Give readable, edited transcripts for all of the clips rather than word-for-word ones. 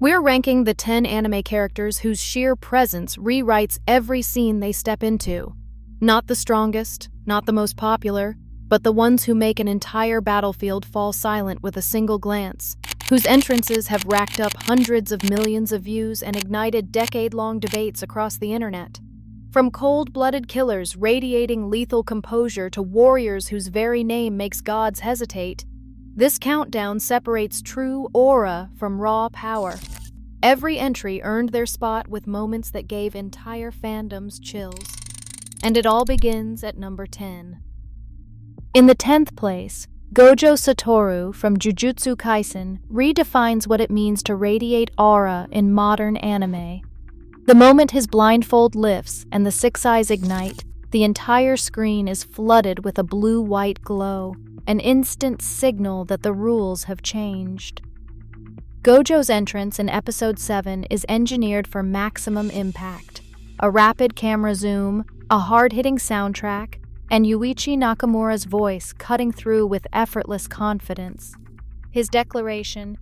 We're ranking the 10 anime characters whose sheer presence rewrites every scene they step into. Not the strongest, not the most popular, but the ones who make an entire battlefield fall silent with a single glance, whose entrances have racked up hundreds of millions of views and ignited decade-long debates across the internet. From cold-blooded killers radiating lethal composure to warriors whose very name makes gods hesitate, this countdown separates true aura from raw power. Every entry earned their spot with moments that gave entire fandoms chills. And it all begins at number 10. In the 10th place, Gojo Satoru from Jujutsu Kaisen redefines what it means to radiate aura in modern anime. The moment his blindfold lifts and the six eyes ignite, the entire screen is flooded with a blue-white glow, an instant signal that the rules have changed. Gojo's entrance in Episode 7 is engineered for maximum impact. A rapid camera zoom, a hard-hitting soundtrack, and Yuichi Nakamura's voice cutting through with effortless confidence. His declaration,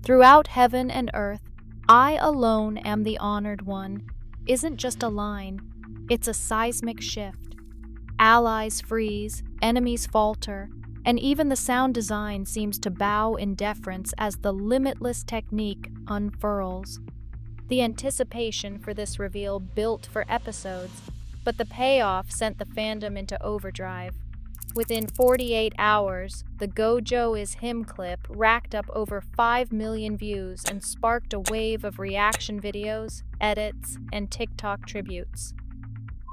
"Throughout heaven and earth, I alone am the honored one," isn't just a line, it's a seismic shift. Allies freeze, enemies falter, and even the sound design seems to bow in deference as the limitless technique unfurls. The anticipation for this reveal built for episodes, but the payoff sent the fandom into overdrive. Within 48 hours, the Gojo is Him clip racked up over 5 million views and sparked a wave of reaction videos, edits, and TikTok tributes.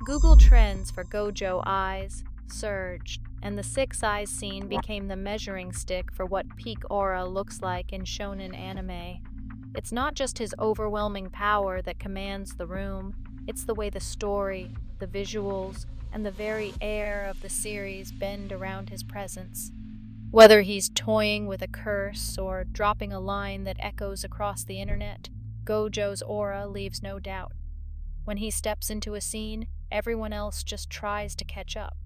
Google Trends for Gojo eyes surged, and the six eyes scene became the measuring stick for what peak aura looks like in shonen anime. It's not just his overwhelming power that commands the room, it's the way the story, the visuals, and the very air of the series bend around his presence. Whether he's toying with a curse or dropping a line that echoes across the internet, Gojo's aura leaves no doubt. When he steps into a scene, everyone else just tries to catch up.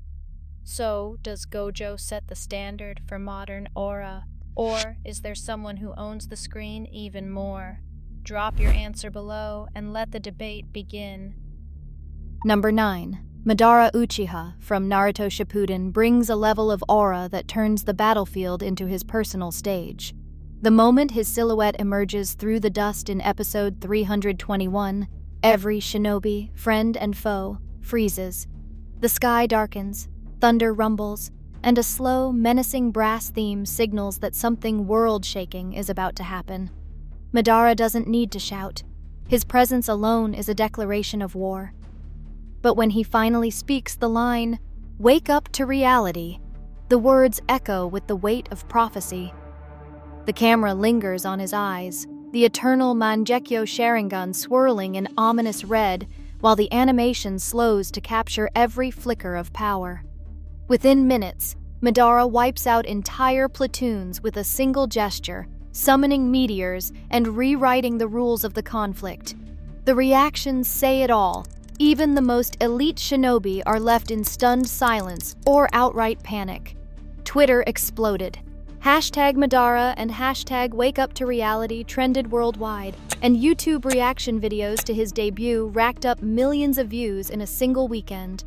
So, does Gojo set the standard for modern aura? Or is there someone who owns the screen even more? Drop your answer below and let the debate begin. Number 9. Madara Uchiha from Naruto Shippuden brings a level of aura that turns the battlefield into his personal stage. The moment his silhouette emerges through the dust in episode 321, every shinobi, friend and foe, freezes. The sky darkens, thunder rumbles, and a slow, menacing brass theme signals that something world-shaking is about to happen. Madara doesn't need to shout. His presence alone is a declaration of war. But when he finally speaks the line, "Wake up to reality," the words echo with the weight of prophecy. The camera lingers on his eyes, the eternal Mangekyo Sharingan swirling in ominous red, while the animation slows to capture every flicker of power. Within minutes, Madara wipes out entire platoons with a single gesture, summoning meteors and rewriting the rules of the conflict. The reactions say it all. Even the most elite shinobi are left in stunned silence or outright panic. Twitter exploded. Hashtag Madara and hashtag Wake Up to Reality trended worldwide, and YouTube reaction videos to his debut racked up millions of views in a single weekend.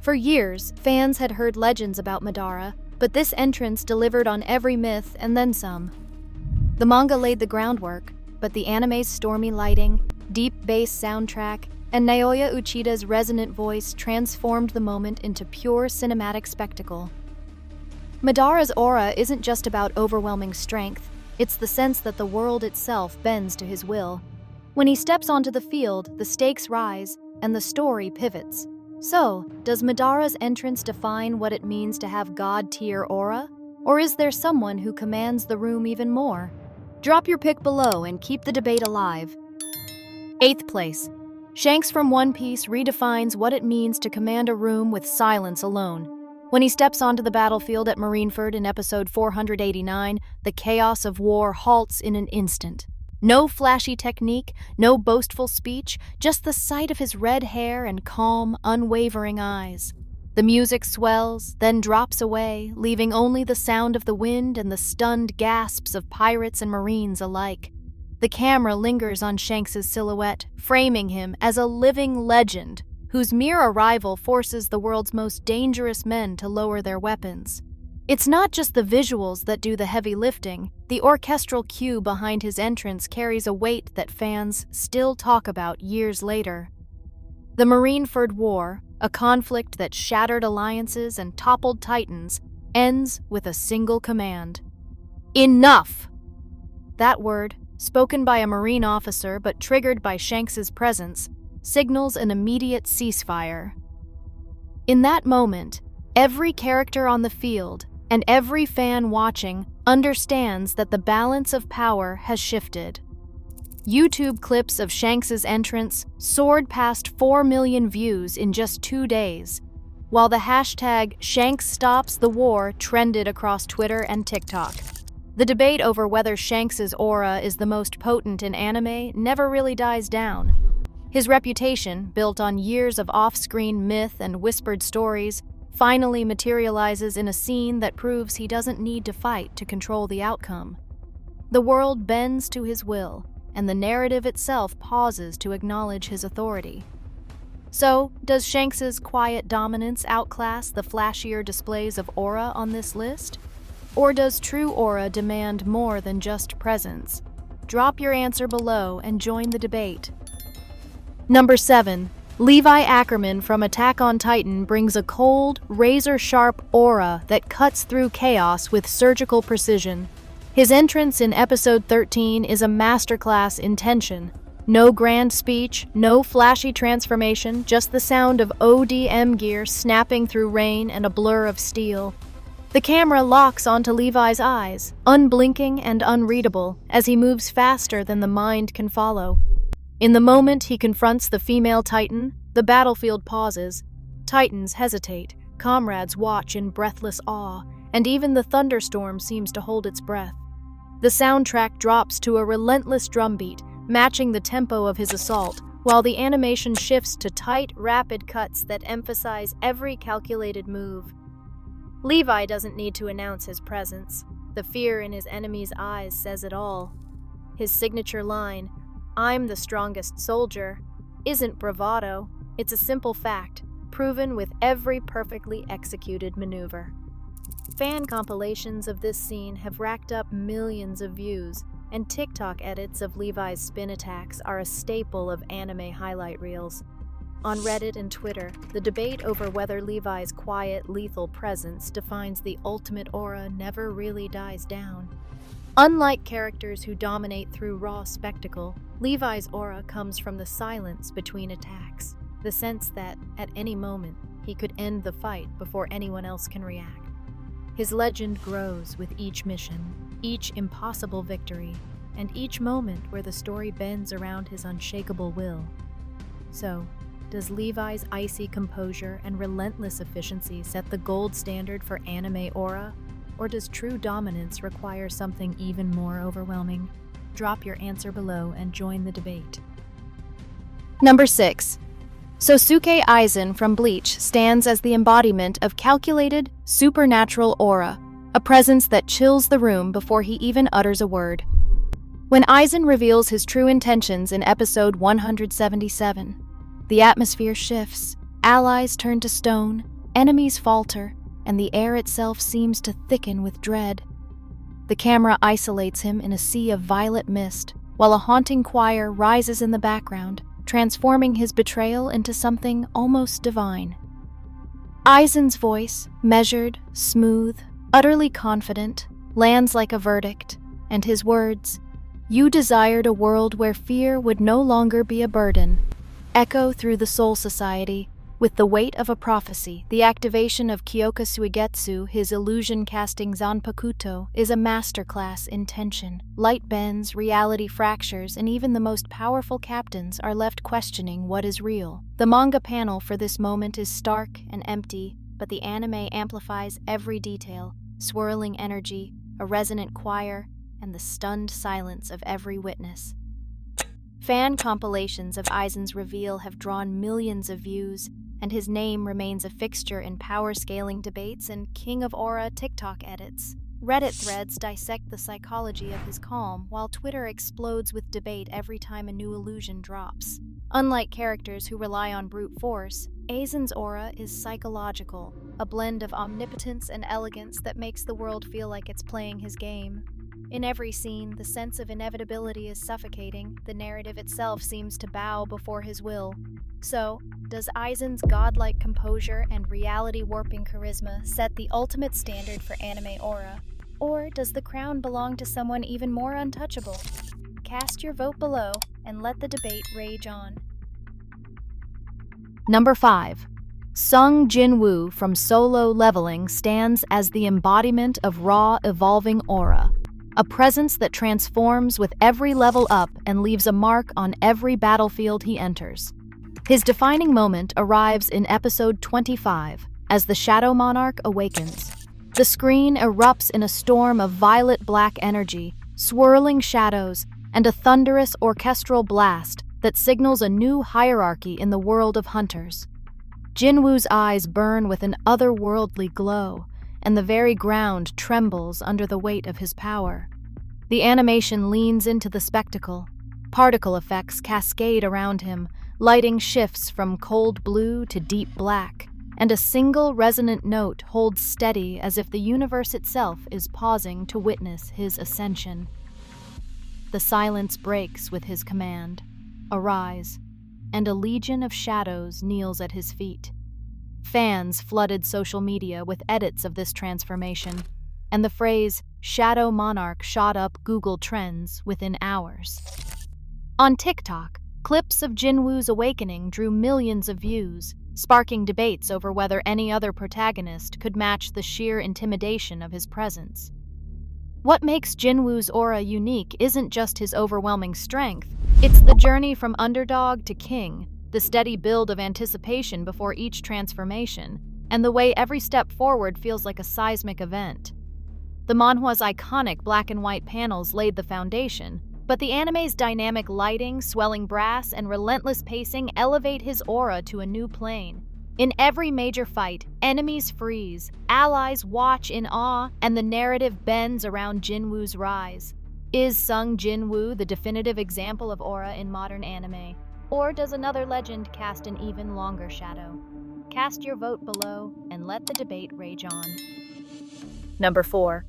For years, fans had heard legends about Madara, but this entrance delivered on every myth and then some. The manga laid the groundwork, but the anime's stormy lighting, deep bass soundtrack, and Naoya Uchida's resonant voice transformed the moment into pure cinematic spectacle. Madara's aura isn't just about overwhelming strength, it's the sense that the world itself bends to his will. When he steps onto the field, the stakes rise, and the story pivots. So, does Madara's entrance define what it means to have god-tier aura? Or is there someone who commands the room even more? Drop your pick below and keep the debate alive. 8th place. Shanks from One Piece redefines what it means to command a room with silence alone. When he steps onto the battlefield at Marineford in episode 489, the chaos of war halts in an instant. No flashy technique, no boastful speech, just the sight of his red hair and calm, unwavering eyes. The music swells, then drops away, leaving only the sound of the wind and the stunned gasps of pirates and marines alike. The camera lingers on Shanks' silhouette, framing him as a living legend whose mere arrival forces the world's most dangerous men to lower their weapons. It's not just the visuals that do the heavy lifting. The orchestral cue behind his entrance carries a weight that fans still talk about years later. The Marineford War, a conflict that shattered alliances and toppled titans, ends with a single command. Enough! That word, spoken by a Marine officer but triggered by Shanks' presence, signals an immediate ceasefire. In that moment, every character on the field and every fan watching understands that the balance of power has shifted. YouTube clips of Shanks' entrance soared past 4 million views in just 2 days, while the hashtag #ShanksStopsTheWar trended across Twitter and TikTok. The debate over whether Shanks' aura is the most potent in anime never really dies down. His reputation, built on years of off-screen myth and whispered stories, finally materializes in a scene that proves he doesn't need to fight to control the outcome. The world bends to his will, and the narrative itself pauses to acknowledge his authority. So, does Shanks' quiet dominance outclass the flashier displays of aura on this list? Or does true aura demand more than just presence? Drop your answer below and join the debate. Number 7. Levi Ackerman from Attack on Titan brings a cold, razor-sharp aura that cuts through chaos with surgical precision. His entrance in episode 13 is a masterclass in tension. No grand speech, no flashy transformation, just the sound of ODM gear snapping through rain and a blur of steel. The camera locks onto Levi's eyes, unblinking and unreadable, as he moves faster than the mind can follow. In the moment he confronts the female Titan, the battlefield pauses. Titans hesitate, comrades watch in breathless awe, and even the thunderstorm seems to hold its breath. The soundtrack drops to a relentless drumbeat, matching the tempo of his assault, while the animation shifts to tight, rapid cuts that emphasize every calculated move. Levi doesn't need to announce his presence. The fear in his enemy's eyes says it all. His signature line, "I'm the strongest soldier," isn't bravado. It's a simple fact, proven with every perfectly executed maneuver. Fan compilations of this scene have racked up millions of views, and TikTok edits of Levi's spin attacks are a staple of anime highlight reels. On Reddit and Twitter, the debate over whether Levi's quiet, lethal presence defines the ultimate aura never really dies down. Unlike characters who dominate through raw spectacle, Levi's aura comes from the silence between attacks, the sense that, at any moment, he could end the fight before anyone else can react. His legend grows with each mission, each impossible victory, and each moment where the story bends around his unshakable will. So, does Levi's icy composure and relentless efficiency set the gold standard for anime aura? Or does true dominance require something even more overwhelming? Drop your answer below and join the debate. Number 6. Sosuke Aizen from Bleach stands as the embodiment of calculated, supernatural aura, a presence that chills the room before he even utters a word. When Aizen reveals his true intentions in episode 177, the atmosphere shifts, allies turn to stone, enemies falter, and the air itself seems to thicken with dread. The camera isolates him in a sea of violet mist, while a haunting choir rises in the background, transforming his betrayal into something almost divine. Aizen's voice, measured, smooth, utterly confident, lands like a verdict, and his words, "You desired a world where fear would no longer be a burden," echo through the Soul Society with the weight of a prophecy. The activation of Kyoka Suigetsu, his illusion-casting Zanpakuto, is a masterclass in tension. Light bends, reality fractures, and even the most powerful captains are left questioning what is real. The manga panel for this moment is stark and empty, but the anime amplifies every detail: swirling energy, a resonant choir, and the stunned silence of every witness. Fan compilations of Aizen's reveal have drawn millions of views, and his name remains a fixture in power-scaling debates and King of Aura TikTok edits. Reddit threads dissect the psychology of his calm, while Twitter explodes with debate every time a new illusion drops. Unlike characters who rely on brute force, Aizen's aura is psychological, a blend of omnipotence and elegance that makes the world feel like it's playing his game. In every scene, the sense of inevitability is suffocating, the narrative itself seems to bow before his will. So, does Aizen's godlike composure and reality-warping charisma set the ultimate standard for anime aura? Or does the crown belong to someone even more untouchable? Cast your vote below and let the debate rage on. Number 5. Sung Jin-woo from Solo Leveling stands as the embodiment of raw, evolving aura, a presence that transforms with every level up and leaves a mark on every battlefield he enters. His defining moment arrives in episode 25, as the Shadow Monarch awakens. The screen erupts in a storm of violet-black energy, swirling shadows, and a thunderous orchestral blast that signals a new hierarchy in the world of hunters. Jinwoo's eyes burn with an otherworldly glow, and the very ground trembles under the weight of his power. The animation leans into the spectacle. Particle effects cascade around him, lighting shifts from cold blue to deep black, and a single resonant note holds steady as if the universe itself is pausing to witness his ascension. The silence breaks with his command, "Arise," and a legion of shadows kneels at his feet. Fans flooded social media with edits of this transformation, and the phrase "Shadow Monarch" shot up Google Trends within hours. On TikTok, clips of Jinwoo's awakening drew millions of views, sparking debates over whether any other protagonist could match the sheer intimidation of his presence. What makes Jinwoo's aura unique isn't just his overwhelming strength, it's the journey from underdog to king, the steady build of anticipation before each transformation, and the way every step forward feels like a seismic event. The manhwa's iconic black and white panels laid the foundation, but the anime's dynamic lighting, swelling brass, and relentless pacing elevate his aura to a new plane. In every major fight, enemies freeze, allies watch in awe, and the narrative bends around Jinwoo's rise. Is Sung Jin-woo the definitive example of aura in modern anime? Or does another legend cast an even longer shadow? Cast your vote below and let the debate rage on. Number 4.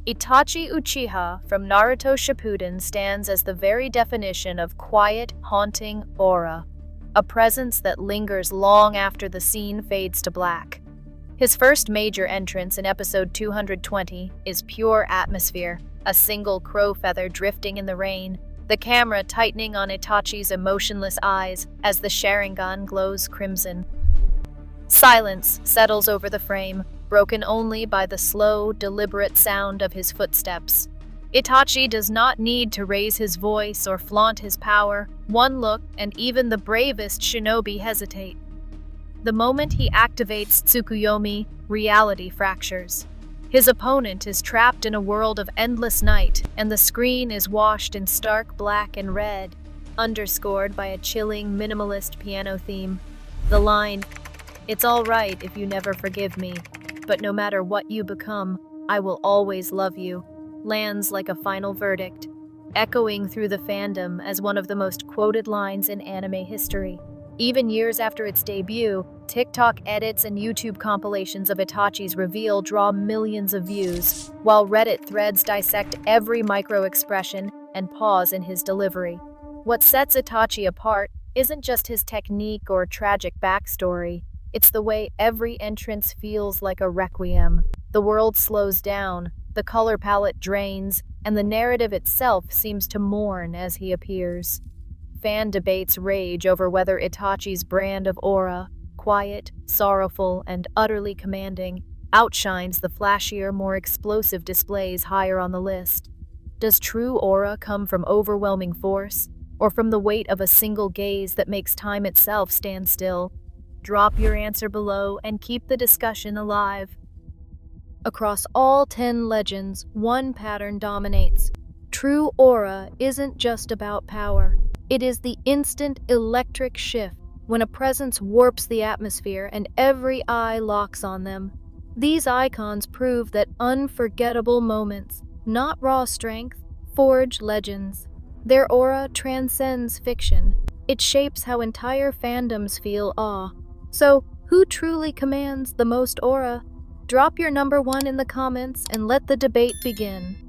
Itachi Uchiha from Naruto Shippuden stands as the very definition of quiet, haunting aura, a presence that lingers long after the scene fades to black. His first major entrance in episode 220 is pure atmosphere, a single crow feather drifting in the rain, the camera tightening on Itachi's emotionless eyes as the Sharingan glows crimson. Silence settles over the frame, broken only by the slow, deliberate sound of his footsteps. Itachi does not need to raise his voice or flaunt his power. One look, and even the bravest shinobi hesitate. The moment he activates Tsukuyomi, reality fractures. His opponent is trapped in a world of endless night, and the screen is washed in stark black and red, underscored by a chilling, minimalist piano theme. The line, "It's all right if you never forgive me, but no matter what you become, I will always love you," lands like a final verdict, echoing through the fandom as one of the most quoted lines in anime history. Even years after its debut, TikTok edits and YouTube compilations of Itachi's reveal draw millions of views, while Reddit threads dissect every micro-expression and pause in his delivery. What sets Itachi apart isn't just his technique or tragic backstory, it's the way every entrance feels like a requiem. The world slows down, the color palette drains, and the narrative itself seems to mourn as he appears. Fan debates rage over whether Itachi's brand of aura, quiet, sorrowful, and utterly commanding, outshines the flashier, more explosive displays higher on the list. Does true aura come from overwhelming force, or from the weight of a single gaze that makes time itself stand still? Drop your answer below and keep the discussion alive. Across all 10 legends, one pattern dominates. True aura isn't just about power. It is the instant electric shift when a presence warps the atmosphere and every eye locks on them. These icons prove that unforgettable moments, not raw strength, forge legends. Their aura transcends fiction. It shapes how entire fandoms feel awe. So, who truly commands the most aura? Drop your number one in the comments and let the debate begin.